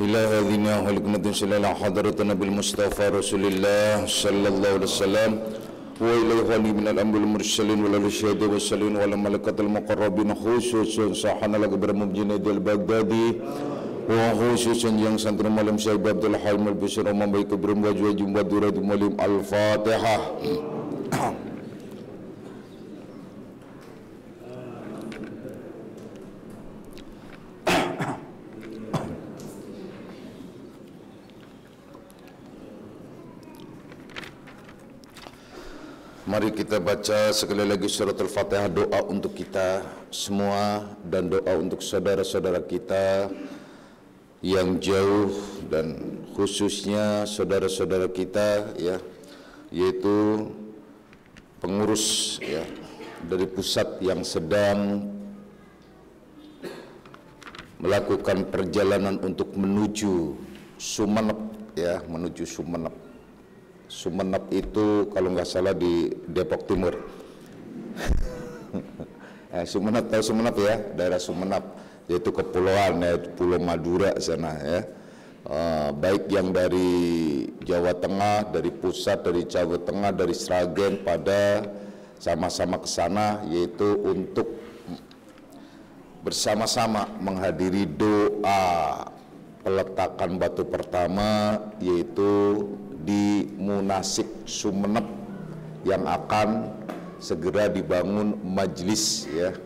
إلى هذه خلقنا سلالة حضرة النبي المصطفى رسول الله صلى الله عليه وسلم وإليه ولي من الأنبياء المرسلين والشهداء والصالحين والملائكة المقربين خصوصا صحنا لك برمجين البغدادي وخصوصا yang santri malam Syekh Abdul Halim Al-Bisri membaik berwajib jumpa durat malam Al-Fatihah. Mari kita baca sekali lagi surat Al-Fatihah, doa untuk kita semua dan doa untuk saudara-saudara kita yang jauh dan khususnya saudara-saudara kita ya, yaitu pengurus ya dari pusat yang sedang melakukan perjalanan untuk menuju Sumenep ya, menuju Sumenep. Sumenep itu kalau nggak salah di Depok Timur. Sumenep, tahu Sumenep ya, daerah Sumenep, yaitu kepulauan ya, Pulau Madura sana ya. Baik yang dari Jawa Tengah, dari pusat, dari Jawa Tengah, dari Sragen pada sama-sama ke sana, yaitu untuk bersama-sama menghadiri doa peletakan batu pertama, yaitu di Munasik Sumenep yang akan segera dibangun majelis ya,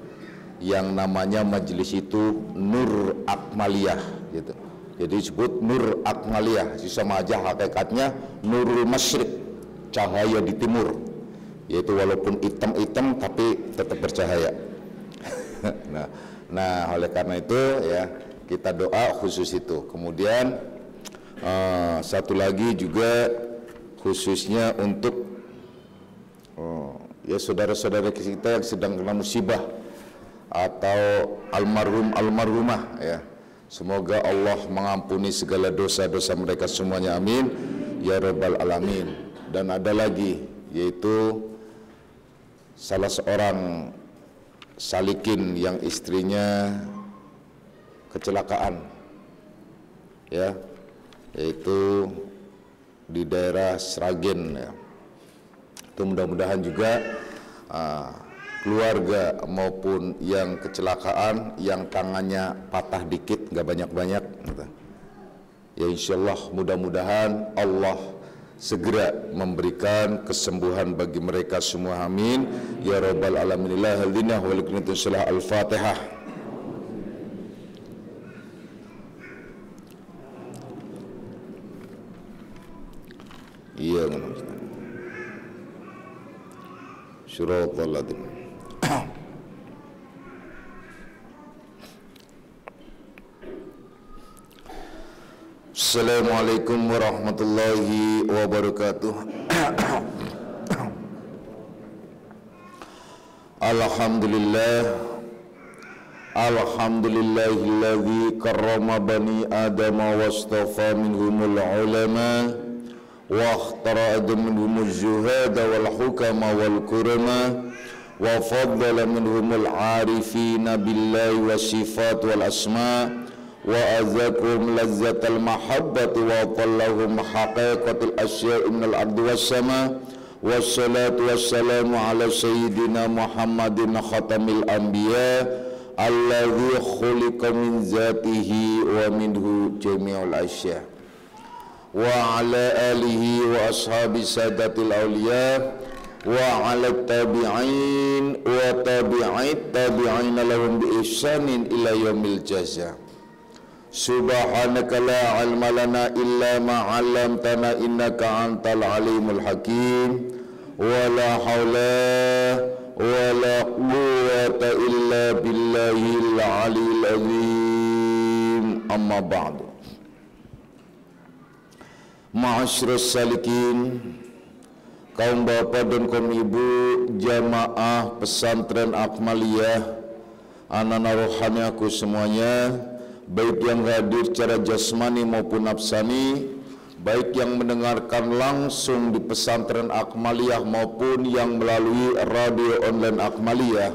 yang namanya majelis itu Nur Akmaliyah gitu. Jadi disebut Nur Akmaliyah, sama aja hakikatnya Nurul Masyriq, cahaya di timur, yaitu walaupun hitam-hitam tapi tetap bercahaya. nah oleh karena itu ya kita doa khusus itu. Kemudian satu lagi juga khususnya untuk ya saudara-saudara kita yang sedang kena musibah atau almarhumah ya, semoga Allah mengampuni segala dosa-dosa mereka semuanya, amin ya rabbal alamin. Dan ada lagi yaitu salah seorang salikin yang istrinya kecelakaan ya, yaitu di daerah Sragen ya. Itu mudah-mudahan juga keluarga maupun yang kecelakaan yang tangannya patah dikit, nggak banyak-banyak gitu. Ya insyaallah mudah-mudahan Allah segera memberikan kesembuhan bagi mereka semua, amin ya rabbal alamin. Al-Fatihah. Iya, Syuratul Ladim. Assalamualaikum warahmatullahi wabarakatuh. Alhamdulillah, alhamdulillahilladzi karrama bani adama wastafa minhumul ulama واخترع منهم الزهاد والحكم والكرما وفضل منهم العارفين بالله والصفات والأسماء وأذاقهم لذة المحبة وأطلهم حقيقة الأشياء من الأرض والسماء والصلاة والسلام على سيدنا محمد خاتم الأنبياء الذي خلق من ذاته ومنه جميع الأشياء وعلى آله وأصحاب سادة الأولياء وعلى التابعين وتابعي التابعين لهم بإحسان إلى يوم الجزاء. سبحانك لا علم لنا إلا ما علمتنا إنك أنت العليم الحكيم ولا حول ولا قوة إلا بالله العلي العظيم. أما بعد. Ma'asyiras salikin, kaum bapak dan kaum ibu jamaah pesantren Akmaliyah, anak-anak rohani aku semuanya, baik yang hadir secara jasmani maupun nafsani, baik yang mendengarkan langsung di pesantren Akmaliyah maupun yang melalui radio online Akmaliyah.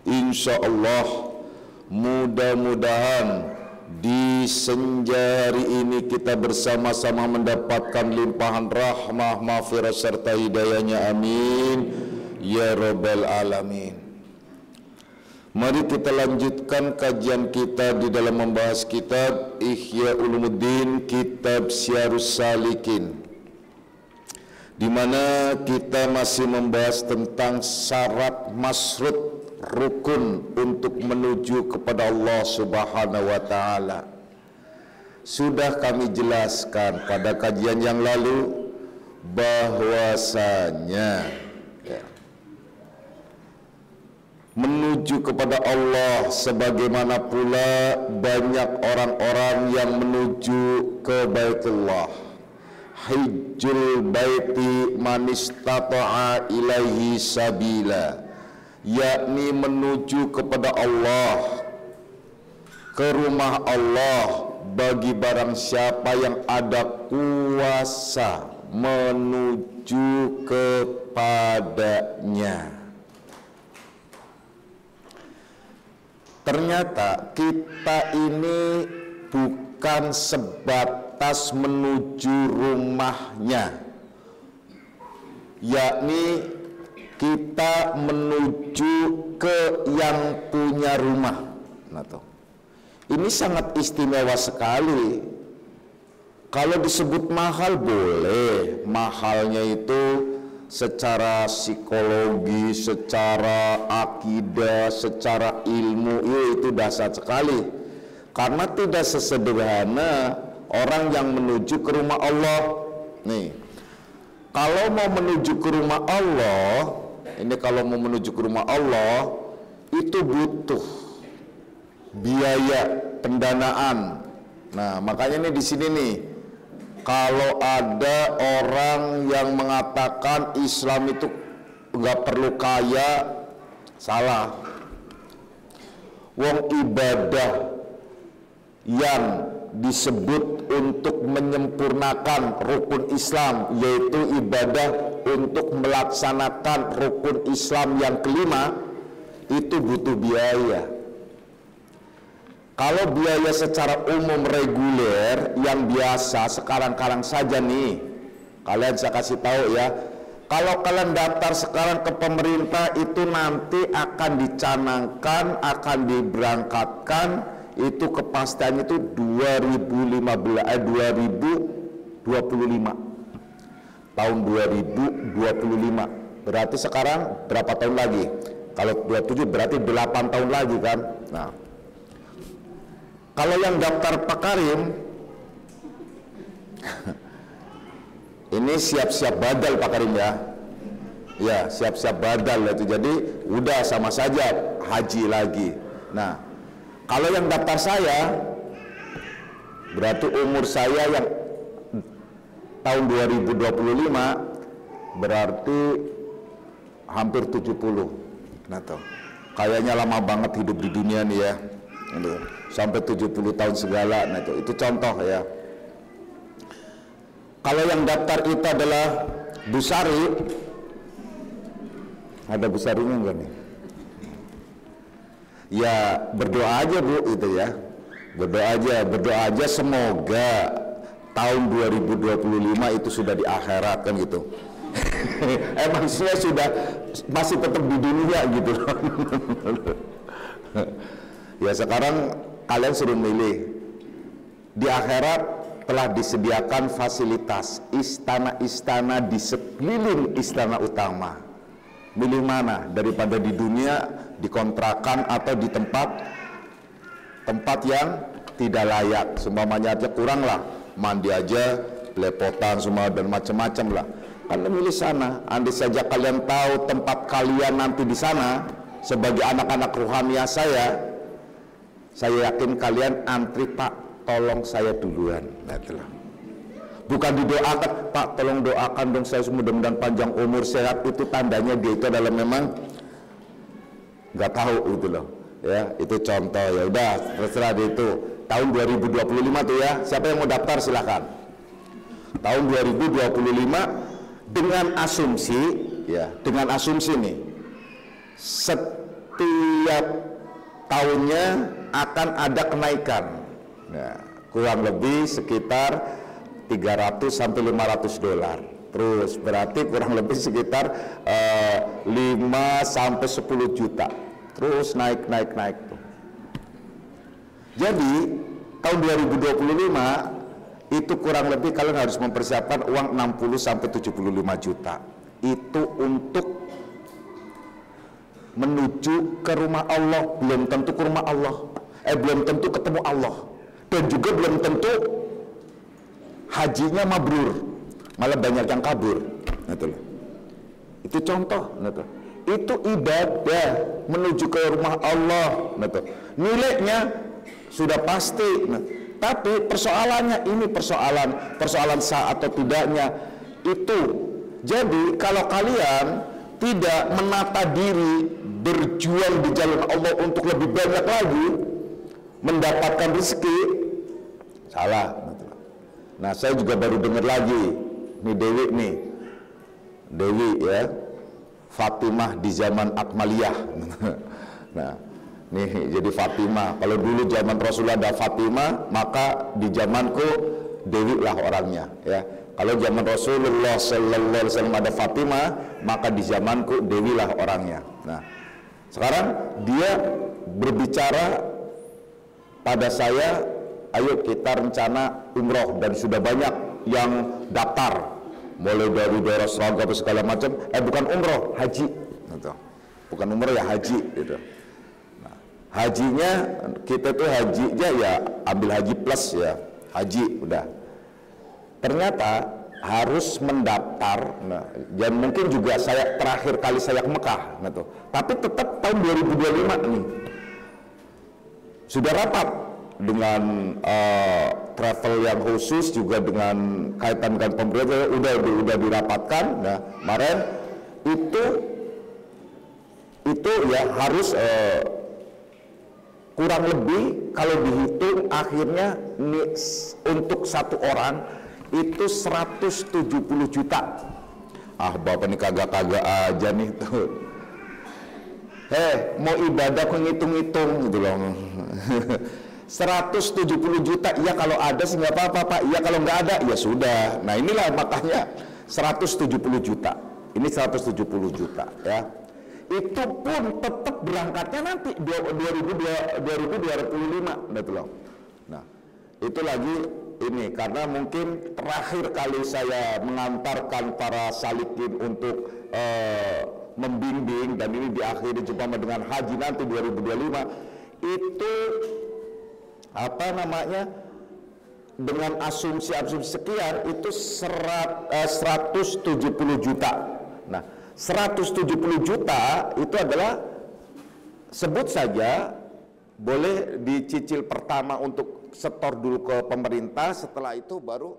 Insya Allah mudah-mudahan di senja hari ini kita bersama-sama mendapatkan limpahan rahmah, maghfirah serta hidayahnya. Amin ya rabbal alamin. Mari kita lanjutkan kajian kita di dalam membahas kitab Ihya Ulumuddin, kitab Syarus Salikin, di mana kita masih membahas tentang syarat masrut rukun untuk menuju kepada Allah Subhanahu wa taala. Sudah kami jelaskan pada kajian yang lalu bahwasanya menuju kepada Allah, sebagaimana pula banyak orang-orang yang menuju ke Baitullah. Hajjul baiti man istata'a ilaihi sabila, yakni menuju kepada Allah, ke rumah Allah, bagi barang siapa yang ada kuasa menuju kepadanya. Ternyata kita ini bukan sebatas menuju rumahnya, yakni kita menuju ke yang punya rumah. Nah, ini sangat istimewa sekali. Kalau disebut mahal boleh, mahalnya itu secara psikologi, secara akidah, secara ilmu, itu dahsyat sekali. Karena tidak sesederhana orang yang menuju ke rumah Allah. Nih, kalau mau menuju ke rumah Allah, kalau mau menuju ke rumah Allah itu butuh biaya pendanaan. Nah, makanya nih di sini nih, kalau ada orang yang mengatakan Islam itu nggak perlu kaya, salah. Wong ibadah yang disebut untuk menyempurnakan rukun Islam, yaitu ibadah untuk melaksanakan rukun Islam yang kelima, itu butuh biaya. Kalau biaya secara umum reguler yang biasa sekarang-karang saja nih, kalian saya kasih tahu ya, kalau kalian daftar sekarang ke pemerintah itu nanti akan dicanangkan, akan diberangkatkan, itu kepastian itu 2025 tahun 2025. Berarti sekarang berapa tahun lagi? Kalau 27 berarti 8 tahun lagi kan. Nah, kalau yang daftar Pak Karim ini siap-siap badal Pak Karim ya. Ya, siap-siap badal itu. Jadi udah sama saja haji lagi. Nah, kalau yang daftar saya berarti umur saya yang tahun 2025 berarti hampir 70. Nah, tuh. Kayaknya lama banget hidup di dunia nih ya. Sampai 70 tahun segala. Nah, itu contoh ya. Kalau yang daftar itu adalah Busari, ada Busarinya enggak nih? Ya berdoa aja Bu, itu ya. Berdoa aja semoga tahun 2025 itu sudah di akhirat kan gitu. Emang saya sudah masih tetap di dunia gitu. Ya sekarang kalian suruh milih. Di akhirat telah disediakan fasilitas istana-istana di sekeliling istana utama. Milih mana? Daripada di dunia dikontrakan atau di tempat yang tidak layak. Seumpamanya aja kurang lah, mandi aja belepotan semua dan macam-macam lah. Kalian milih sana. Andai saja kalian tahu tempat kalian nanti di sana sebagai anak-anak ruhania saya yakin kalian antri, Pak, tolong saya duluan. Nah, itulah. Bukan didoakan, Pak, tolong doakan dong saya mudah-mudahan panjang umur sehat. Itu tandanya dia itu adalah memang nggak tahu gitu loh. Ya, itu contoh. Ya udah, terserah dia itu. Tahun 2025 tuh ya. Siapa yang mau daftar silakan. Tahun 2025 dengan asumsi ya, dengan asumsi nih. Setiap tahunnya akan ada kenaikan. Nah, kurang lebih sekitar 300 sampai 500 dolar. Terus berarti kurang lebih sekitar 5 sampai 10 juta. Terus naik. Jadi tahun 2025 itu kurang lebih kalian harus mempersiapkan uang 60 sampai 75 juta. Itu untuk menuju ke rumah Allah, belum tentu ke rumah Allah. Belum tentu ketemu Allah. Dan juga belum tentu hajinya mabrur. Malah banyak yang kabur. Itu contoh. Itu ibadah menuju ke rumah Allah. Nilainya sudah pasti. Tapi persoalannya ini persoalan sah atau tidaknya itu. Jadi kalau kalian tidak menata diri berjuang di jalan Allah untuk lebih banyak lagi mendapatkan rezeki, salah. Nah, saya juga baru dengar lagi nih Dewi ya, Fatimah di zaman Akmaliyah. Nah, nih jadi Fatimah. Kalau dulu zaman Rasulullah ada Fatimah, maka di zamanku Dewi lah orangnya ya. Kalau zaman Rasulullah Sallallahu Alaihi Wasallam ada Fatimah, maka di zamanku Dewi lah orangnya. Nah, sekarang dia berbicara pada saya, ayo kita rencana umroh, dan sudah banyak yang daftar, mulai dari daerah Seragam segala macam. Bukan umroh, haji, gitu. Bukan umroh ya haji, gitu. Nah, hajinya kita tuh hajinya ya ambil haji plus ya, haji udah. Ternyata harus mendaftar, dan mungkin juga saya terakhir kali saya ke Mekah, gitu. Tapi tetap tahun 2025 ini sudah rapat dengan travel yang khusus, juga dengan kaitan dengan pemerintah udah dirapatkan. Nah, kemarin itu ya harus kurang lebih kalau dihitung akhirnya untuk satu orang itu 170 juta. Bapak nih kagak-kagak aja nih tuh. Mau ibadah kok ngitung-ngitung gitu loh. 170 juta, iya kalau ada sih nggak apa-apa Pak, iya kalau nggak ada ya sudah. Nah inilah makanya 170 juta, ini 170 juta ya. Itu pun tetap berangkatnya nanti 2025 gitu loh. Nah itu lagi ini karena mungkin terakhir kali saya mengantarkan para salikin untuk membimbing, dan ini diakhiri jumpa dengan haji nanti 2025 itu apa namanya, dengan asumsi sekian itu 170 juta. Nah 170 juta itu adalah sebut saja boleh dicicil pertama untuk setor dulu ke pemerintah, setelah itu baru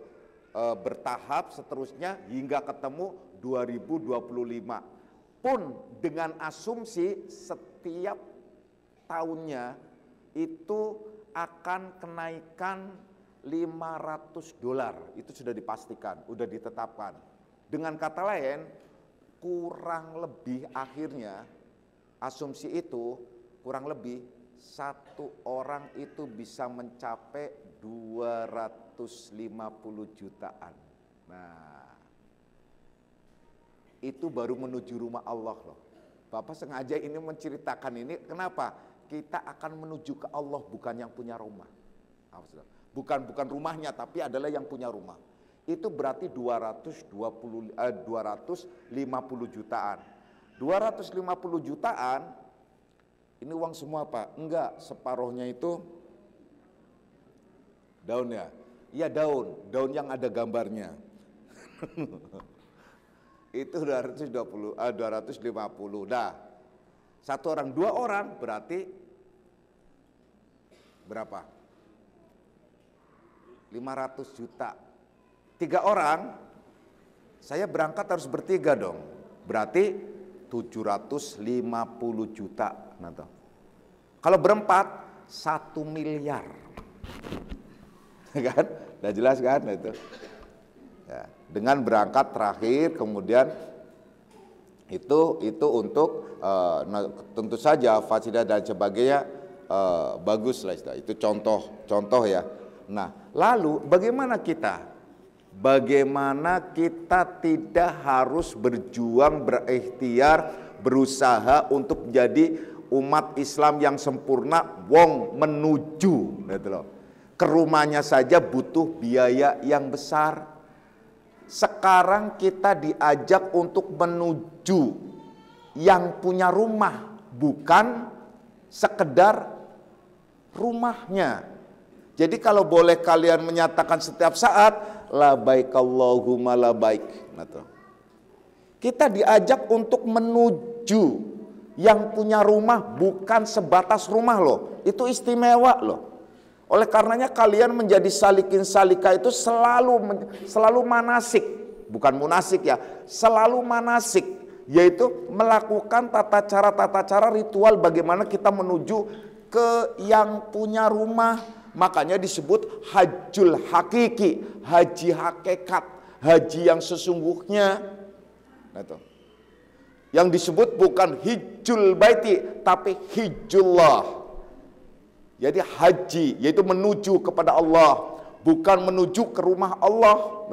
bertahap seterusnya hingga ketemu 2025 pun dengan asumsi setiap tahunnya itu akan kenaikan 500 dolar. Itu sudah dipastikan, sudah ditetapkan. Dengan kata lain, kurang lebih akhirnya asumsi itu kurang lebih satu orang itu bisa mencapai 250 jutaan. Nah, itu baru menuju rumah Allah loh. Bapak sengaja ini menceritakan ini, kenapa? Kita akan menuju ke Allah, bukan yang punya rumah. Bukan rumahnya, tapi adalah yang punya rumah. Itu berarti 250 jutaan. 250 jutaan, ini uang semua Pak? Enggak, separuhnya itu daun ya. Iya daun yang ada gambarnya. Itu 250. Dah. Satu orang, dua orang berarti berapa? 500 juta. 3 orang, saya berangkat harus bertiga dong. Berarti 750 juta. Nah, kalau berempat 1 miliar. Kan? Udah jelas kan itu? Ya, dengan berangkat terakhir kemudian itu untuk tentu saja fasilitas dan sebagainya bagus lah, itu contoh ya. Nah, lalu bagaimana kita? Bagaimana kita tidak harus berjuang, berikhtiar, berusaha untuk menjadi umat Islam yang sempurna, wong menuju gitu loh. Ke rumahnya saja butuh biaya yang besar. Sekarang kita diajak untuk menuju yang punya rumah, bukan sekedar rumahnya. Jadi kalau boleh kalian menyatakan setiap saat, labaik Allahumma labaik. Kita diajak untuk menuju yang punya rumah, bukan sebatas rumah loh. Itu istimewa loh. Oleh karenanya kalian menjadi salikin salika itu selalu manasik, bukan munasik ya, selalu manasik, yaitu melakukan tata cara ritual bagaimana kita menuju ke yang punya rumah. Makanya disebut hajjul hakiki, haji hakikat, haji yang sesungguhnya. Yang disebut bukan hijjul baiti, tapi hijjullah. Jadi haji, yaitu menuju kepada Allah, bukan menuju ke rumah Allah.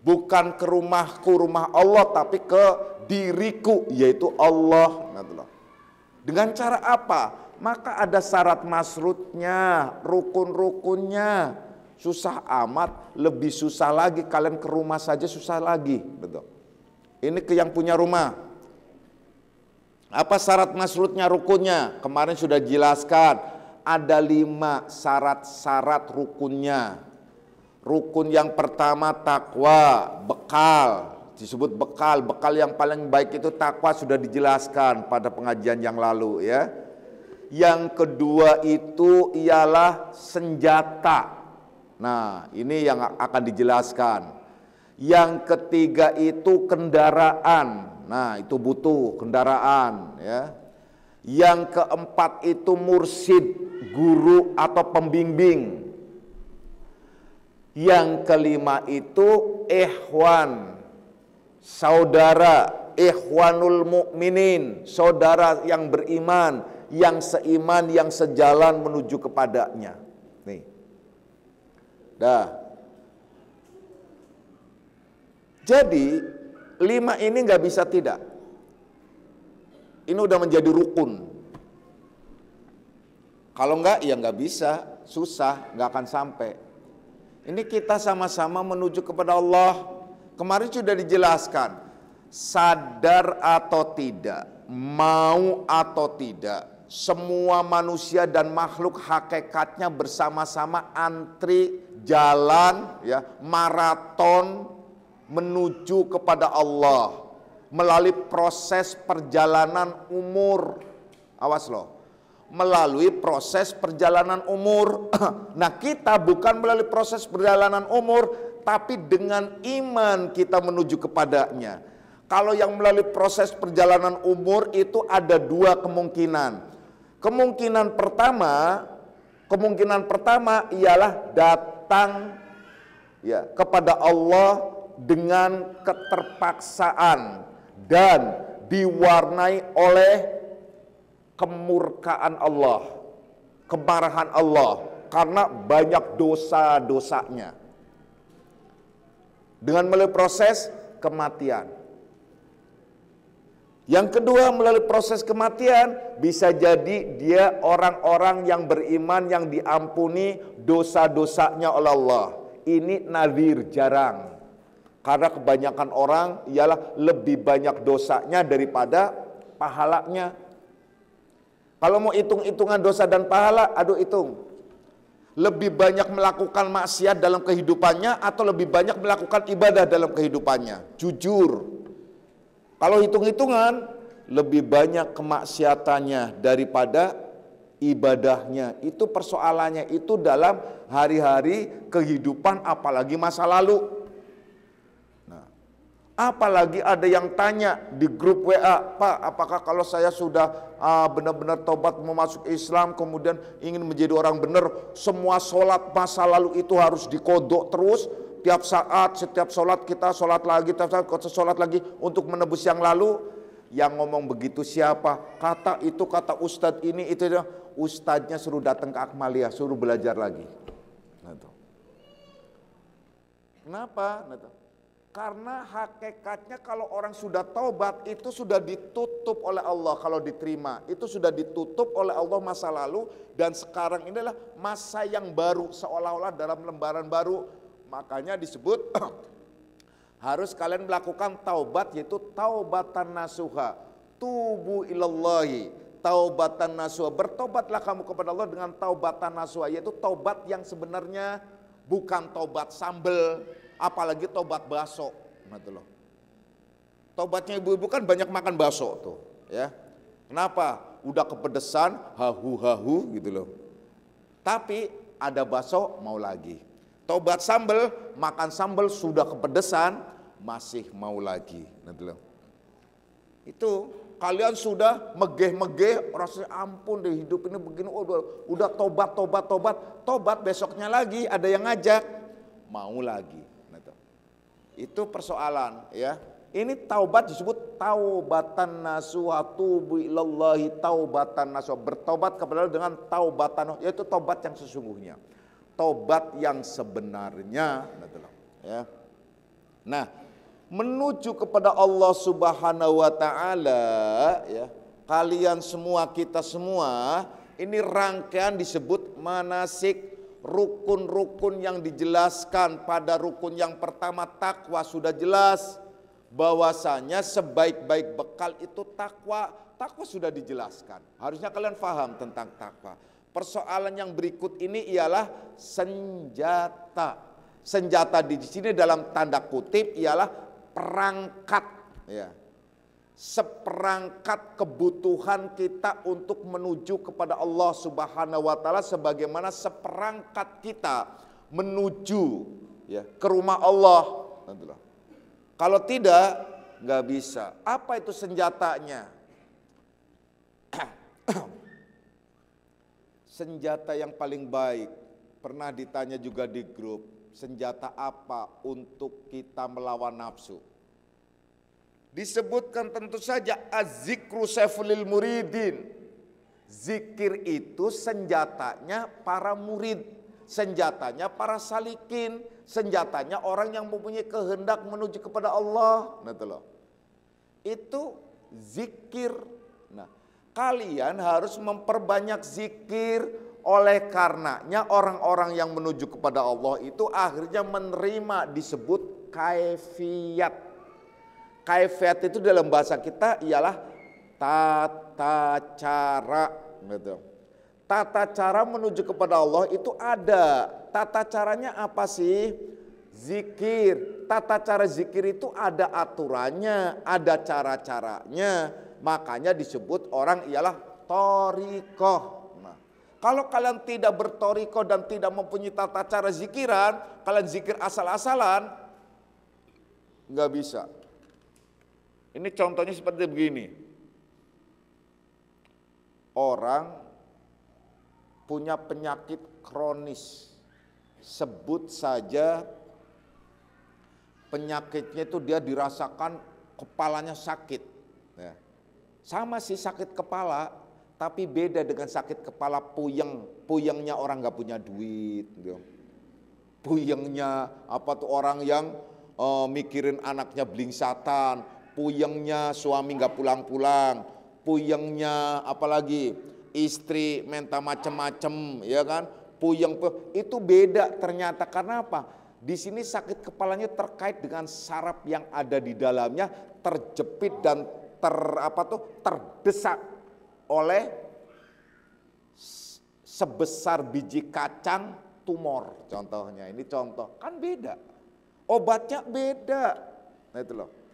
Bukan ke rumahku, rumah Allah, tapi ke diriku, yaitu Allah. Dengan cara apa? Maka ada syarat masrutnya, rukun-rukunnya. Susah amat, lebih susah lagi. Kalian ke rumah saja susah lagi. Betul. Ini ke yang punya rumah. Apa syarat masrutnya, rukunnya? Kemarin sudah jelaskan. Ada 5 syarat-syarat rukunnya. Rukun yang pertama takwa, bekal. Disebut bekal. Bekal yang paling baik itu takwa, sudah dijelaskan pada pengajian yang lalu ya. Yang kedua itu ialah senjata. Nah, ini yang akan dijelaskan. Yang ketiga itu kendaraan. Nah, itu butuh kendaraan ya. Yang keempat itu mursyid, guru atau pembimbing. Yang kelima itu ikhwan, saudara, ikhwanul mukminin, saudara yang beriman, yang seiman, yang sejalan menuju kepadanya. Nih. Dah. Jadi 5 ini nggak bisa tidak. Ini udah menjadi rukun. Kalau enggak, ya nggak bisa, susah, nggak akan sampai. Ini kita sama-sama menuju kepada Allah. Kemarin sudah dijelaskan, sadar atau tidak, mau atau tidak, semua manusia dan makhluk hakikatnya bersama-sama antri jalan, ya, maraton menuju kepada Allah. Melalui proses perjalanan umur. Awas loh. Melalui proses perjalanan umur. Nah, kita bukan melalui proses perjalanan umur, tapi dengan iman kita menuju kepadanya. Kalau yang melalui proses perjalanan umur itu ada 2 kemungkinan. Kemungkinan pertama ialah datang ya kepada Allah dengan keterpaksaan dan diwarnai oleh kemurkaan Allah, kemarahan Allah karena banyak dosa-dosanya. Dengan melalui proses kematian. Yang kedua, melalui proses kematian bisa jadi dia orang-orang yang beriman yang diampuni dosa-dosanya oleh Allah. Ini nadir, jarang. Karena kebanyakan orang ialah lebih banyak dosanya daripada pahalanya. Kalau mau hitung-hitungan dosa dan pahala, aduh hitung. Lebih banyak melakukan maksiat dalam kehidupannya atau lebih banyak melakukan ibadah dalam kehidupannya? Jujur. Kalau hitung-hitungan, lebih banyak kemaksiatannya daripada ibadahnya. Itu persoalannya, itu dalam hari-hari kehidupan apalagi masa lalu. Apalagi ada yang tanya di grup WA, Pak, apakah kalau saya sudah benar-benar tobat mau masuk Islam, kemudian ingin menjadi orang benar, semua sholat masa lalu itu harus dikodok terus, tiap saat, setiap sholat kita sholat lagi, tiap saat kita sholat lagi untuk menebus yang lalu? Yang ngomong begitu siapa? Kata itu, kata ustadz ini, itu. Ustadznya suruh datang ke Akmaliyah, suruh belajar lagi. Nah, tuh. Kenapa? Nah, tuh. Karena hakikatnya kalau orang sudah taubat itu sudah ditutup oleh Allah kalau diterima. Itu sudah ditutup oleh Allah masa lalu dan sekarang ini adalah masa yang baru seolah-olah dalam lembaran baru. Makanya disebut harus kalian melakukan taubat yaitu taubatan nasuha. Tubu ilallahi taubatan nasuha. Bertobatlah kamu kepada Allah dengan taubatan nasuha yaitu taubat yang sebenarnya bukan taubat sambel. Apalagi tobat bakso, gitu loh. Tobatnya ibu-ibu kan banyak makan bakso tuh, ya. Kenapa? Udah kepedesan, hahu gitu loh. Tapi ada bakso mau lagi. Tobat sambel, makan sambel sudah kepedesan, masih mau lagi, gitu loh. Itu kalian sudah megeh-megeh, rasanya ampun deh hidup ini begini, udah tobat besoknya lagi ada yang ngajak, mau lagi. Itu persoalan ya. Ini taubat disebut taubatan nasuha, tubu ilallahi taubatan nasuha. Bertobat kepada Allah dengan taubatan, yaitu taubat yang sesungguhnya. Taubat yang sebenarnya, ya. Nah, menuju kepada Allah Subhanahu wa taala ya. Kalian semua, kita semua, ini rangkaian disebut manasik. Rukun-rukun yang dijelaskan pada rukun yang pertama takwa sudah jelas bahwasanya sebaik-baik bekal itu takwa. Takwa sudah dijelaskan. Harusnya kalian paham tentang takwa. Persoalan yang berikut ini ialah senjata. Senjata di sini dalam tanda kutip ialah perangkat ya. Seperangkat kebutuhan kita untuk menuju kepada Allah Subhanahu wa taala sebagaimana seperangkat kita menuju ya ke rumah Allah. Kalau tidak nggak bisa. Apa itu senjatanya? Senjata yang paling baik. Pernah ditanya juga di grup, senjata apa untuk kita melawan nafsu? Disebutkan tentu saja az-zikru saiful muridin. Zikir itu senjatanya para murid, senjatanya para salikin, senjatanya orang yang mempunyai kehendak menuju kepada Allah. Itu zikir. Nah, kalian harus memperbanyak zikir. Oleh karenanya orang-orang yang menuju kepada Allah itu akhirnya menerima disebut kaifiyat. Kaifiyat itu dalam bahasa kita ialah tata cara. Tata cara menuju kepada Allah itu ada. Tata caranya apa sih? Zikir. Tata cara zikir itu ada aturannya, ada cara-caranya. Makanya disebut orang ialah thariqah. Nah, kalau kalian tidak berthariqah dan tidak mempunyai tata cara zikiran, kalian zikir asal-asalan, nggak bisa. Ini contohnya seperti begini. Orang punya penyakit kronis. Sebut saja penyakitnya itu dia dirasakan kepalanya sakit. Ya. Sama sih sakit kepala, tapi beda dengan sakit kepala puyeng. Puyengnya orang nggak punya duit. Gitu. Puyengnya apa tuh orang yang mikirin anaknya blingsatan. Puyengnya suami nggak pulang-pulang, puyengnya apalagi istri minta macem-macem, ya kan? Puyeng itu beda ternyata karena apa? Di sini sakit kepalanya terkait dengan saraf yang ada di dalamnya terjepit dan terdesak oleh sebesar biji kacang tumor. Contohnya ini contoh kan beda, obatnya beda, nah itu loh.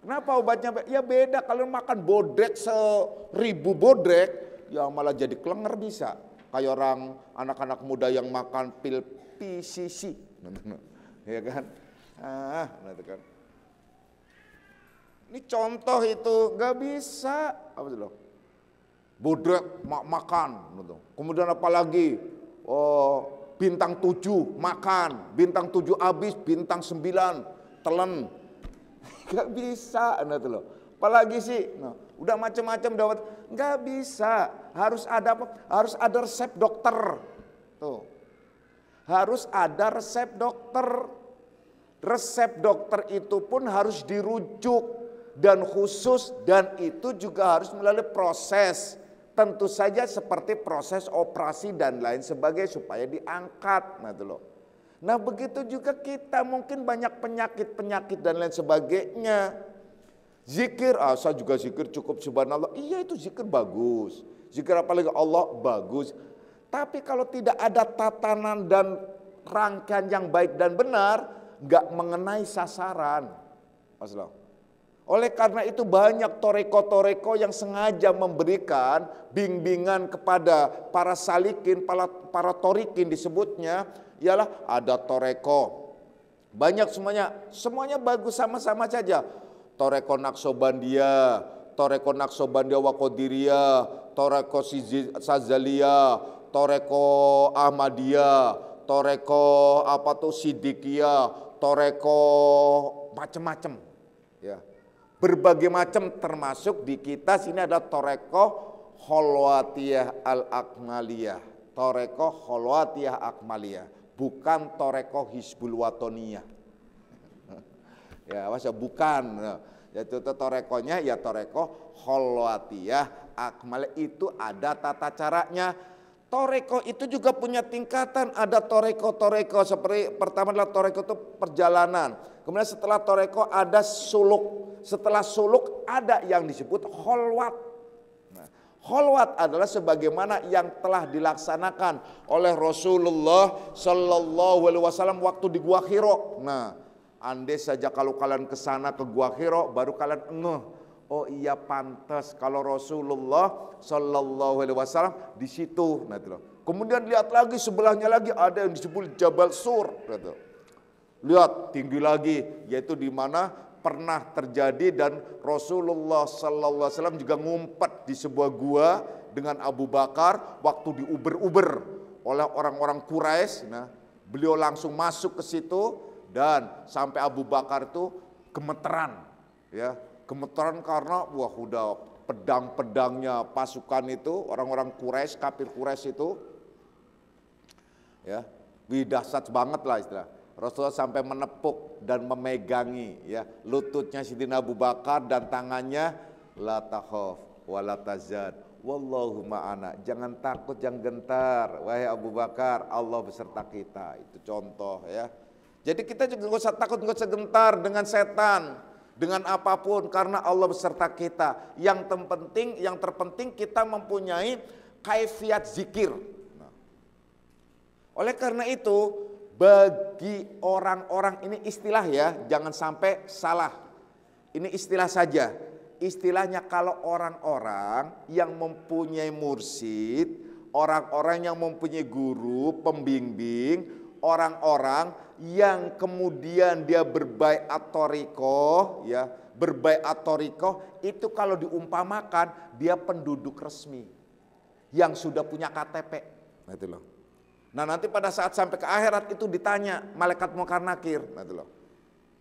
Kenapa obatnya? Ya beda, kalau makan bodrek 1000 bodrek, ya malah jadi kelenger bisa. Kayak orang anak-anak muda yang makan pil PCC, ya kan? Itu kan. Ini contoh itu nggak bisa, apa itu loh? Bodrek makan, kemudian apalagi bintang 7 makan, bintang 7 habis, bintang 9 telan. Gak bisa, nah tuh loh. Apalagi sih, nah, udah macam-macam dapat, nggak bisa. Harus ada apa? Harus ada resep dokter. Tuh, harus ada resep dokter. Resep dokter itu pun harus dirujuk dan khusus, dan itu juga harus melalui proses. Tentu saja seperti proses operasi dan lain sebagainya supaya diangkat. Nah begitu juga kita mungkin banyak penyakit-penyakit dan lain sebagainya. Zikir, saya juga zikir cukup subhanallah. Iya itu zikir bagus. Zikir apalagi Allah bagus. Tapi kalau tidak ada tatanan dan rangkaian yang baik dan benar, nggak mengenai sasaran. Oleh karena itu banyak toreko-toreko yang sengaja memberikan bimbingan kepada para salikin, para torikin disebutnya, ialah ada toreko. Banyak semuanya bagus sama-sama saja. Toreko Naksobandia, Toreko Naksobandia Wakodiriyah, Toreko Sazaliyah, Toreko Ahmadiyah, Toreko Sidikiyah, Toreko macam-macam. Ya. Berbagai macam, termasuk di kita sini ada Toreko Kholwatiyah Al-Akmaliyah. Toreko Kholwatiyah Akmaliyah, bukan Toreko Hizbul Watoniyah. Ya, bukan. Yaitu torekonya ya toreko Kholwatiyah Akmaliyah, itu ada tata caranya. Toreko itu juga punya tingkatan, ada toreko-toreko seperti pertama adalah toreko itu perjalanan. Kemudian setelah toreko ada suluk, setelah suluk ada yang disebut kholwat. Nah, kholwat adalah sebagaimana yang telah dilaksanakan oleh Rasulullah Shallallahu Alaihi Wasallam waktu di Gua Hiro. Nah, andai saja kalau kalian ke sana ke Gua Hiro baru kalian ngeh. Oh iya pantas kalau Rasulullah Shallallahu Alaihi Wasallam di situ. Kemudian lihat lagi sebelahnya lagi ada yang disebut Jabal Sur. Lihat tinggi lagi, yaitu di mana pernah terjadi dan Rasulullah Shallallahu Alaihi Wasallam juga ngumpet di sebuah gua dengan Abu Bakar waktu diuber-uber oleh orang-orang Quraisy. Nah, beliau langsung masuk ke situ dan sampai Abu Bakar itu gemeteran, ya. Gemeteran karena udah pedang-pedangnya pasukan itu, orang-orang Quraisy, kafir Quraisy itu, ya, dahsyat banget lah istilah. Rasulullah sampai menepuk dan memegangi, ya, lututnya Sidina Abu Bakar dan tangannya, la takhaf wa la tahzan wallahu ma'ana. Jangan takut, jangan gentar, wahai Abu Bakar, Allah beserta kita. Itu contoh, ya. Jadi kita juga nggak usah takut, nggak usah gentar dengan setan, dengan apapun, karena Allah beserta kita. Yang terpenting kita mempunyai kaifiat zikir. Nah, oleh karena itu, bagi orang-orang ini istilah ya, jangan sampai salah. Ini istilah saja. Istilahnya kalau orang-orang yang mempunyai mursyid, orang-orang yang mempunyai guru, pembimbing, orang-orang yang kemudian dia berbaiat thariqah, ya, berbaiat thariqah itu kalau diumpamakan dia penduduk resmi yang sudah punya KTP. Nah, nanti pada saat sampai ke akhirat itu ditanya malaikat Munkar Nakir.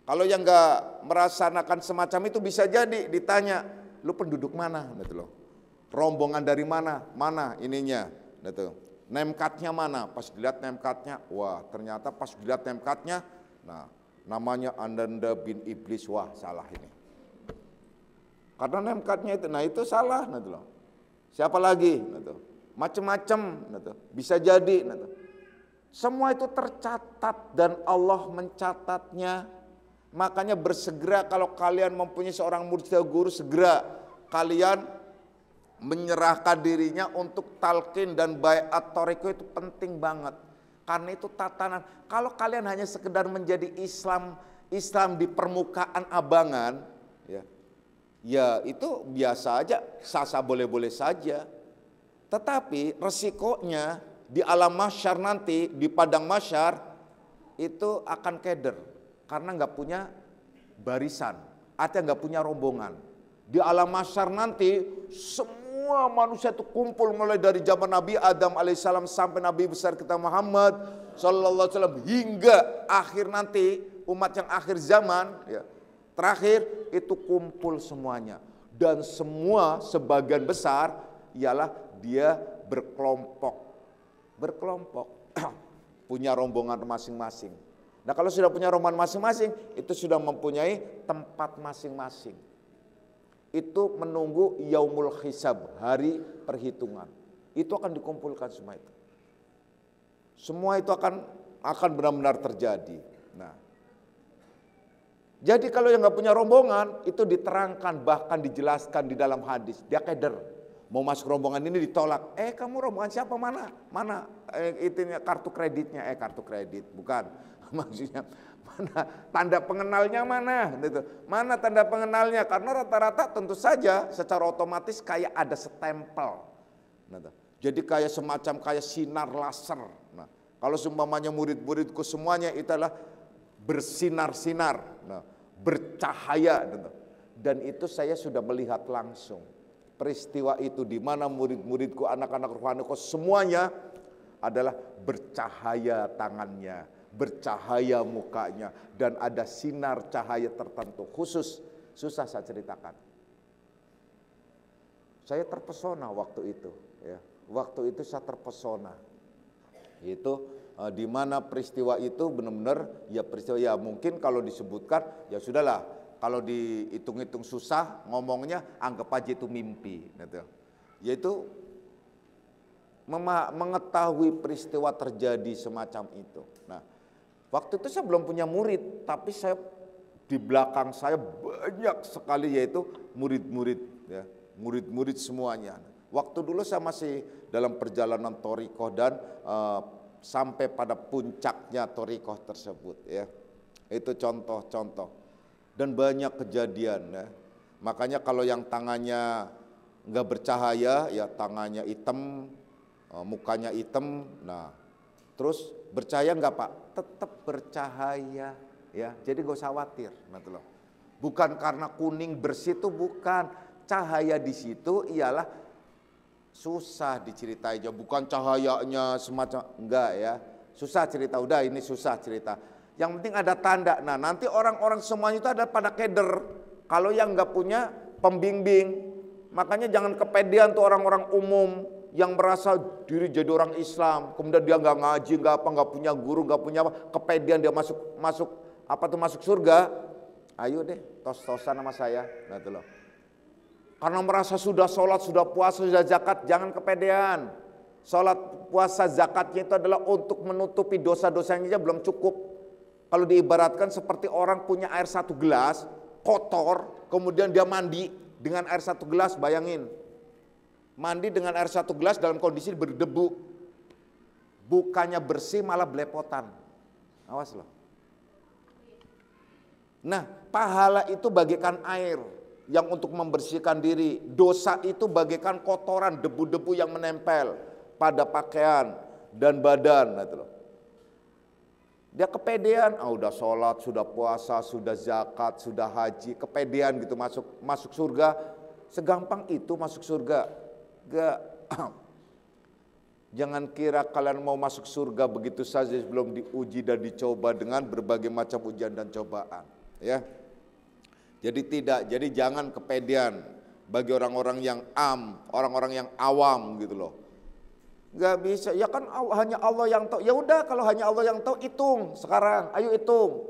Kalau yang enggak merasakan semacam itu bisa jadi ditanya, lu penduduk mana? Rombongan dari mana? Mana ininya? Nemkatnya mana? Pas dilihat nemkatnya, wah ternyata pas dilihat nemkatnya, nah namanya Ananda bin Iblis, wah salah ini. Karena nemkatnya itu, nah itu salah. Siapa lagi? Macam-macam, bisa jadi. Semua itu tercatat dan Allah mencatatnya. Makanya bersegera kalau kalian mempunyai seorang murid guru, segera kalian menyerahkan dirinya untuk talqin dan baiat thariqah, itu penting banget. Karena itu tatanan. Kalau kalian hanya sekedar menjadi Islam di permukaan abangan, ya itu biasa aja, sah-sah boleh-boleh saja. Tetapi resikonya di alam mahsyar nanti, di padang mahsyar itu akan keder karena nggak punya barisan, artinya nggak punya rombongan. Di alam mahsyar nanti semua manusia itu kumpul mulai dari zaman Nabi Adam alaihissalam sampai Nabi besar kita Muhammad sallallahu alaihi wasallam hingga akhir nanti umat yang akhir zaman, ya, terakhir itu kumpul semuanya, dan semua sebagian besar ialah dia berkelompok. punya rombongan masing-masing. Nah kalau sudah punya rombongan masing-masing, itu sudah mempunyai tempat masing-masing. Itu menunggu yaumul hisab, hari perhitungan. Itu akan dikumpulkan semua itu. Semua itu akan benar-benar terjadi. Nah, jadi kalau yang nggak punya rombongan, itu diterangkan, bahkan dijelaskan di dalam hadis. Dia keder, mau masuk rombongan ini ditolak. Kamu rombongan siapa, mana? Itu kartu kreditnya, kartu kredit, bukan. Maksudnya mana tanda pengenalnya mana? Gitu. Mana tanda pengenalnya? Karena rata-rata tentu saja secara otomatis kayak ada stempel. Gitu. Jadi kayak semacam kayak sinar laser. Nah, kalau seumpamanya murid-muridku semuanya itu adalah bersinar-sinar, bercahaya. Gitu. Dan itu saya sudah melihat langsung. Peristiwa itu di mana murid-muridku, anak-anak rohaniku semuanya adalah bercahaya tangannya, bercahaya mukanya, dan ada sinar cahaya tertentu khusus. Susah saya ceritakan. Saya terpesona waktu itu, ya. Waktu itu saya terpesona. Itu di mana peristiwa itu benar-benar ya peristiwa, ya mungkin kalau disebutkan ya sudahlah, kalau dihitung-hitung susah ngomongnya, anggap aja itu mimpi, gitu. Yaitu mengetahui peristiwa terjadi semacam itu. Nah, waktu itu saya belum punya murid, tapi saya di belakang saya banyak sekali yaitu murid-murid, ya, murid-murid semuanya. Waktu dulu saya masih dalam perjalanan thorikoh dan sampai pada puncaknya thorikoh tersebut, ya. Itu contoh-contoh dan banyak kejadian, ya. Makanya kalau yang tangannya nggak bercahaya, ya tangannya hitam, mukanya hitam, nah terus bercahaya nggak Pak? Tetap bercahaya, ya. Jadi gak usah khawatir, gitu loh. Bukan karena kuning bersih itu bukan. Cahaya di situ ialah susah diceritain, bukan cahayanya semacam, enggak ya. Susah cerita, udah ini susah cerita. Yang penting ada tanda. Nah nanti orang-orang semuanya itu ada pada keder. Kalau yang nggak punya pembimbing, makanya jangan kepedean tuh orang-orang umum yang merasa diri jadi orang Islam, kemudian dia nggak ngaji, nggak punya guru, nggak punya apa, kepedean dia masuk surga. Ayo deh, tos-tosan sama saya, gitu loh. Karena merasa sudah sholat, sudah puasa, sudah zakat, jangan kepedean. Sholat, puasa, zakatnya itu adalah untuk menutupi dosa-dosanya aja belum cukup. Kalau diibaratkan seperti orang punya air satu gelas, kotor, kemudian dia mandi dengan air satu gelas, bayangin. Mandi dengan air satu gelas dalam kondisi berdebu. Bukannya bersih malah belepotan. Awas loh. Nah, pahala itu bagaikan air yang untuk membersihkan diri. Dosa itu bagaikan kotoran, debu-debu yang menempel pada pakaian dan badan, gitu loh. Dia kepedean, udah sholat, sudah puasa, sudah zakat, sudah haji, kepedean gitu masuk surga. Segampang itu masuk surga. Gak. Jangan kira kalian mau masuk surga begitu saja sebelum diuji dan dicoba dengan berbagai macam ujian dan cobaan, ya. Jadi tidak, jadi jangan kepedean bagi orang-orang yang orang-orang yang awam gitu loh. Gak bisa, ya kan hanya Allah yang tahu. Ya udah kalau hanya Allah yang tahu, hitung sekarang, ayo hitung.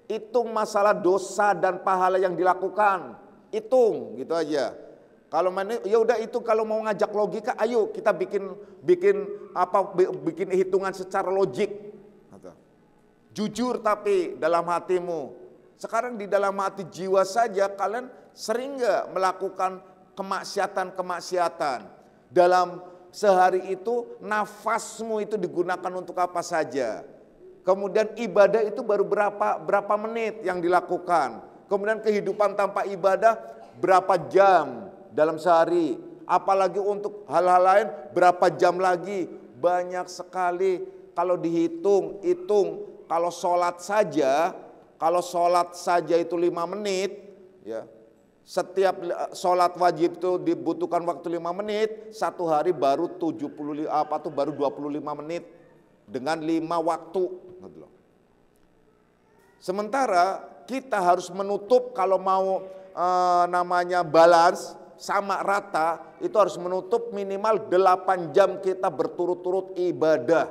Hitung masalah dosa dan pahala yang dilakukan. Hitung gitu aja. Kalau ya udah itu, kalau mau ngajak logika, ayo kita bikin hitungan secara logik. Jujur tapi dalam hatimu. Sekarang di dalam hati jiwa saja kalian sering gak melakukan kemaksiatan-kemaksiatan. Dalam sehari itu nafasmu itu digunakan untuk apa saja. Kemudian ibadah itu baru berapa menit yang dilakukan. Kemudian kehidupan tanpa ibadah berapa jam dalam sehari. Apalagi untuk hal-hal lain berapa jam lagi. Banyak sekali kalau dihitung, kalau sholat saja itu 5 menit, ya. Setiap sholat wajib itu dibutuhkan waktu 5 menit, satu hari baru 25 menit dengan 5 waktu. Sementara kita harus menutup kalau mau balance sama rata, itu harus menutup minimal 8 jam kita berturut-turut ibadah.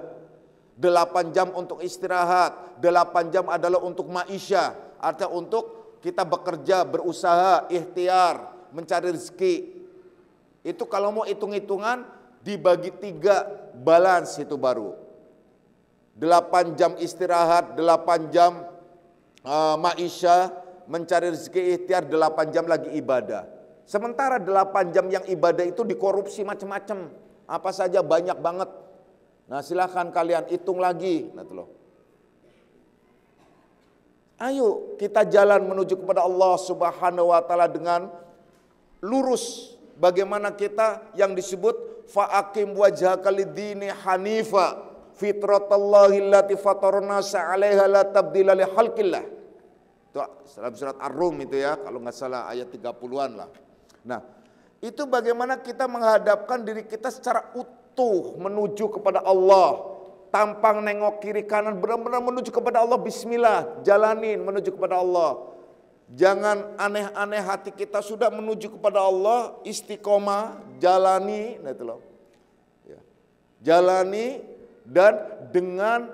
8 jam untuk istirahat, 8 jam adalah untuk maisha, artinya untuk kita bekerja, berusaha, ikhtiar, mencari rezeki. Itu kalau mau hitung-hitungan dibagi 3, balance itu baru. 8 jam istirahat, 8 jam maisha, mencari rezeki, ikhtiar, 8 jam lagi ibadah. Sementara 8 jam yang ibadah itu dikorupsi macam-macam. Apa saja banyak banget. Nah silahkan kalian hitung lagi. Ayo kita jalan menuju kepada Allah Subhanahu wa ta'ala dengan lurus. Bagaimana kita yang disebut fa'akim wajhaka lid-dini hanifa fitratallahi allati fatarnasa 'alaiha la tabdila li khalqillah. Itu dalam surat Ar-Rum itu ya, kalau nggak salah ayat 30-an lah. Nah, itu bagaimana kita menghadapkan diri kita secara utuh menuju kepada Allah. Tampang nengok kiri kanan, benar-benar menuju kepada Allah. Bismillah, jalanin menuju kepada Allah. Jangan aneh-aneh, hati kita sudah menuju kepada Allah, istiqomah, jalani. Nah itu loh. Ya. Jalani dan dengan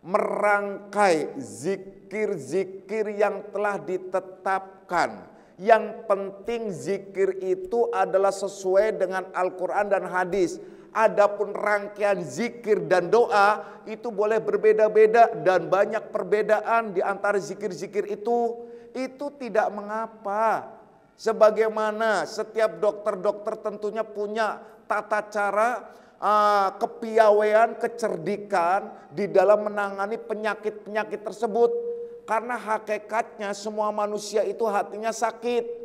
merangkai zikir-zikir yang telah ditetapkan. Yang penting zikir itu adalah sesuai dengan Al-Quran dan hadis. Adapun rangkaian zikir dan doa itu boleh berbeda-beda dan banyak perbedaan di antara zikir-zikir itu tidak mengapa. Sebagaimana setiap dokter-dokter tentunya punya tata cara, kepiawaian, kecerdikan di dalam menangani penyakit-penyakit tersebut. Karena hakikatnya semua manusia itu hatinya sakit.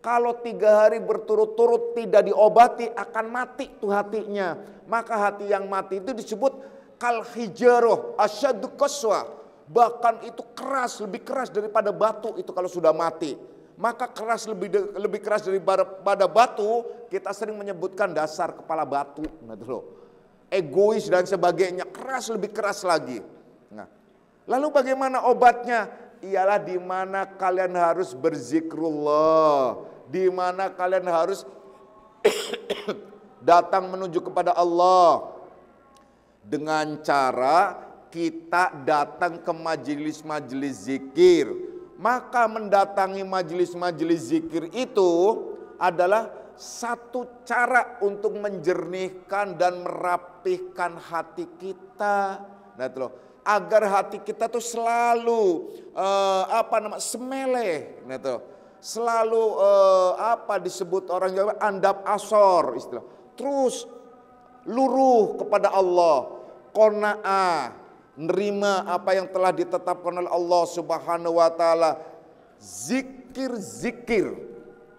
Kalau 3 hari berturut-turut tidak diobati akan mati tuh hatinya. Maka hati yang mati itu disebut kal hijaroh asyaddu qaswa. Bahkan itu keras, lebih keras daripada batu itu kalau sudah mati. Maka keras lebih keras daripada batu, kita sering menyebutkan dasar kepala batu. Egois dan sebagainya, keras lebih keras lagi. Nah, lalu bagaimana obatnya? Ialah di mana kalian harus berzikrullah, di mana kalian harus datang menuju kepada Allah dengan cara kita datang ke majelis-majelis zikir. Maka mendatangi majelis-majelis zikir itu adalah satu cara untuk menjernihkan dan merapihkan hati kita. Nah, itu loh. Agar hati kita tuh selalu semeleh, gitu. Selalu disebut orang Jawa andap asor istilah. Terus luruh kepada Allah, qanaah, nerima apa yang telah ditetapkan oleh Allah Subhanahu wa taala. Zikir-zikir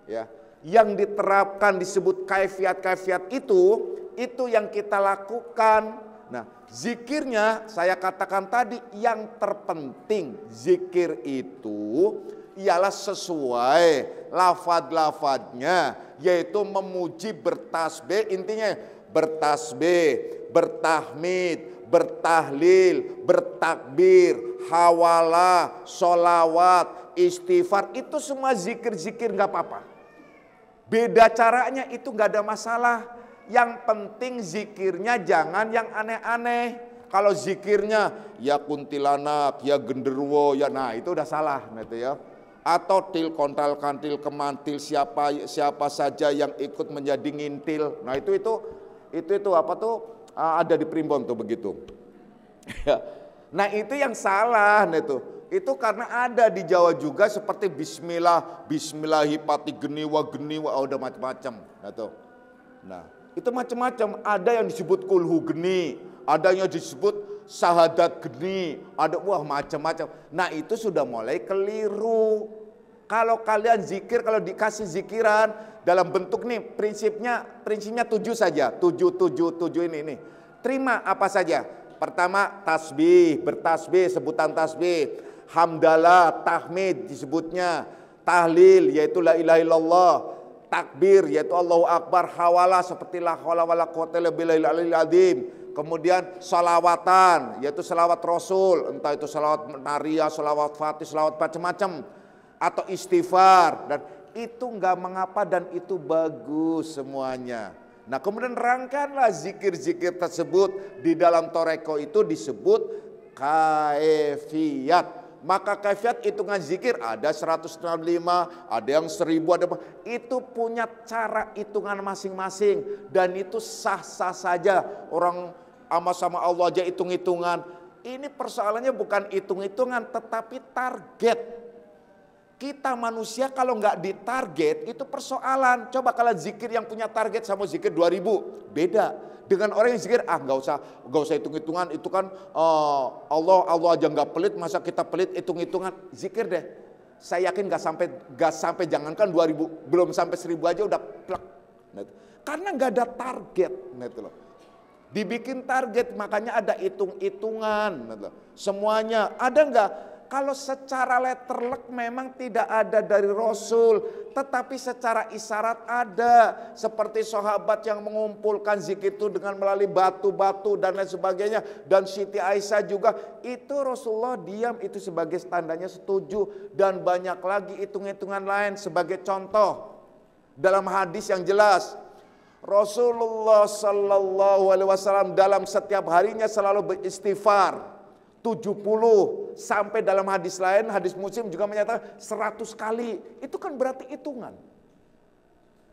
ya, yang diterapkan disebut kaifiat-kaifiat itu yang kita lakukan. Nah, zikirnya saya katakan tadi yang terpenting zikir itu ialah sesuai lafaz-lafaznya, yaitu memuji, bertasbih, intinya bertasbih, bertahmid, bertahlil, bertakbir, hawalah, sholawat, istighfar, itu semua zikir-zikir nggak apa-apa. Beda caranya itu nggak ada masalah. Yang penting zikirnya jangan yang aneh-aneh. Kalau zikirnya ya kuntilanak, ya genderuwo, ya nah itu udah salah, gitu ya. Atau til kontal kantil kemantil, siapa saja yang ikut menjadi ngintil. Nah itu apa tuh ada di Primbon tuh begitu. Nah itu yang salah, nah itu karena ada di Jawa juga seperti bismillah, bismillahipati geniwa, udah macam-macam. Nah itu macam-macam, ada yang disebut kulhu geni, ada yang disebut sahadat geni, ada macam-macam. Nah itu sudah mulai keliru. Kalau kalian zikir, kalau dikasih zikiran dalam bentuk nih prinsipnya 7 saja, 7 ini. Terima apa saja. Pertama tasbih, bertasbih, sebutan tasbih, hamdalah, tahmid disebutnya, tahlil yaitu la ilaha illallah, takbir yaitu Allahu Akbar, hawalah seperti la haula wala quwata illa billahil aliyil azim. Kemudian salawatan yaitu salawat Rasul, entah itu salawat Maria, salawat Fatih, salawat macam-macam, atau istighfar, dan itu enggak mengapa dan itu bagus semuanya. Nah kemudian rangkanlah zikir-zikir tersebut. Di dalam toreko itu disebut kaifiyat. Maka kaifiat hitungan zikir ada 165, ada yang 1000, ada itu punya cara hitungan masing-masing dan itu sah-sah saja. Orang sama Allah aja hitung-hitungan. Ini persoalannya bukan hitung-hitungan tetapi target. Kita manusia kalau nggak ditarget itu persoalan. Coba kalau zikir yang punya target sama zikir 2000 beda. Dengan orang yang zikir, nggak usah hitung-hitungan, itu kan Allah aja nggak pelit, masa kita pelit hitung-hitungan. Zikir deh, saya yakin nggak sampai jangankan 2000, belum sampai 1000 aja udah plek. Karena nggak ada target, gitu loh. Dibikin target, makanya ada hitung-hitungan. Semuanya ada nggak? Kalau secara letterlek memang tidak ada dari Rasul, tetapi secara isyarat ada. Seperti sahabat yang mengumpulkan zikir itu dengan melalui batu-batu dan lain sebagainya. Dan Siti Aisyah juga, itu Rasulullah diam, itu sebagai tandanya setuju. Dan banyak lagi hitung-hitungan lain sebagai contoh. Dalam hadis yang jelas, Rasulullah Sallallahu Alaihi Wasallam dalam setiap harinya selalu beristighfar 70, sampai dalam hadis lain, hadis Muslim juga menyatakan 100 kali. Itu kan berarti hitungan.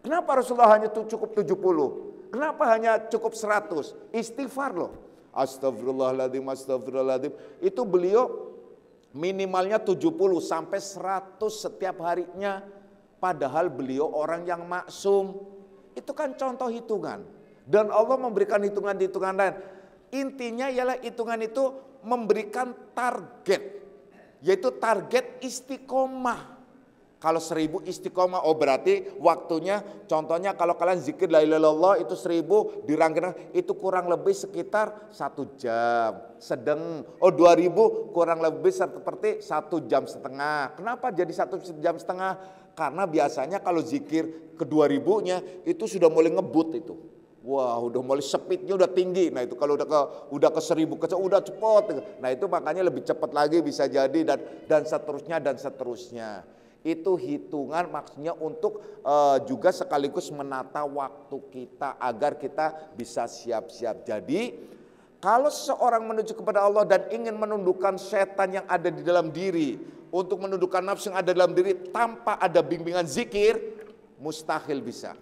Kenapa Rasulullah hanya cukup 70? Kenapa hanya cukup 100? Istighfar loh. Astagfirullahaladzim, astagfirullahaladzim. Itu beliau minimalnya 70 sampai 100 setiap harinya. Padahal beliau orang yang maksum. Itu kan contoh hitungan. Dan Allah memberikan hitungan-hitungan lain. Intinya ialah hitungan itu memberikan target, yaitu target istiqomah. Kalau 1000 istiqomah, berarti waktunya, contohnya kalau kalian zikir la ilaha illallah itu 1000 dirangkaikan, itu kurang lebih sekitar 1 jam. Sedang 2000 kurang lebih seperti 1 jam setengah. Kenapa jadi 1 jam setengah? Karena biasanya kalau zikir ke 2000-nya itu sudah mulai ngebut itu. Wah, udah mulai speednya udah tinggi. Nah itu kalau udah ke 1000 udah cepet. Nah itu makanya lebih cepat lagi bisa jadi dan seterusnya. Itu hitungan maksudnya untuk juga sekaligus menata waktu kita agar kita bisa siap-siap. Jadi kalau seseorang menuju kepada Allah dan ingin menundukkan setan yang ada di dalam diri, untuk menundukkan nafsu yang ada dalam diri tanpa ada bimbingan zikir, mustahil bisa.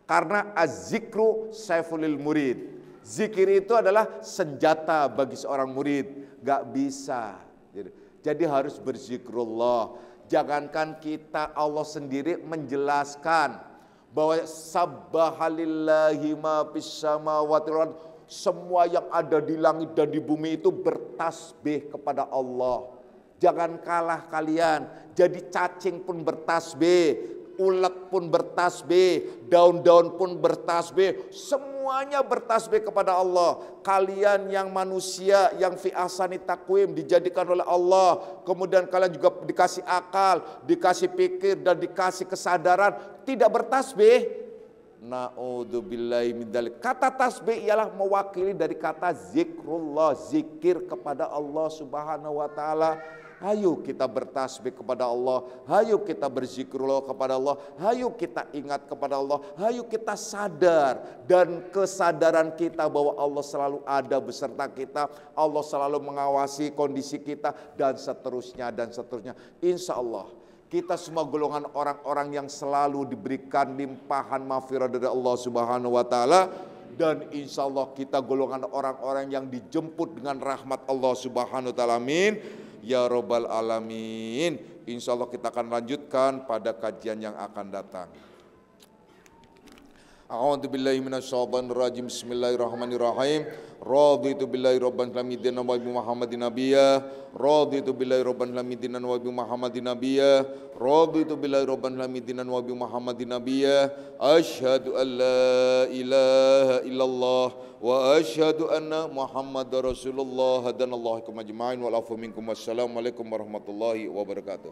Karena az-zikru saifulil murid. Zikir itu adalah senjata bagi seorang murid. Gak bisa. Jadi harus berzikrullah. Jangankan kita, Allah sendiri menjelaskan bahwa sabbahalillahi ma fis samawati wal ardh. Semua yang ada di langit dan di bumi itu bertasbih kepada Allah. Jangan kalah kalian. Jadi cacing pun bertasbih. Ulat pun bertasbih, daun-daun pun bertasbih, semuanya bertasbih kepada Allah. Kalian yang manusia yang fi ahsani taqwim dijadikan oleh Allah, kemudian kalian juga dikasih akal, dikasih pikir dan dikasih kesadaran, tidak bertasbih. Na'udzubillahi min dzalik. Kata tasbih ialah mewakili dari kata zikrullah, zikir kepada Allah Subhanahu wa taala. Ayo kita bertasbih kepada Allah, ayo kita berzikrullah kepada Allah, ayo kita ingat kepada Allah, ayo kita sadar. Dan kesadaran kita bahwa Allah selalu ada beserta kita, Allah selalu mengawasi kondisi kita, dan seterusnya dan seterusnya. Insya Allah kita semua golongan orang-orang yang selalu diberikan limpahan maghfirah dari Allah Subhanahu wa taala. Dan insya Allah kita golongan orang-orang yang dijemput dengan rahmat Allah Subhanahu wa taala. Amin. Ya Rabbal Alamin. Insya Allah kita akan lanjutkan pada kajian yang akan datang. A'udzubillahi minasyaitonir rajim. Bismillahirrahmanirrahim. Raditu billahi rabban lamidin wa bi Muhammadin nabiyya. Raditu billahi rabban lamidin wa bi Muhammadin nabiyya. Raditu billahi rabban lamidin wa bi Muhammadin nabiyya. Asyhadu an la ilaha illallah wa asyhadu anna Muhammadar Rasulullah. Hadanallahu ajma'in wal afu minkum. Wassalamualaikum warahmatullahi wabarakatuh.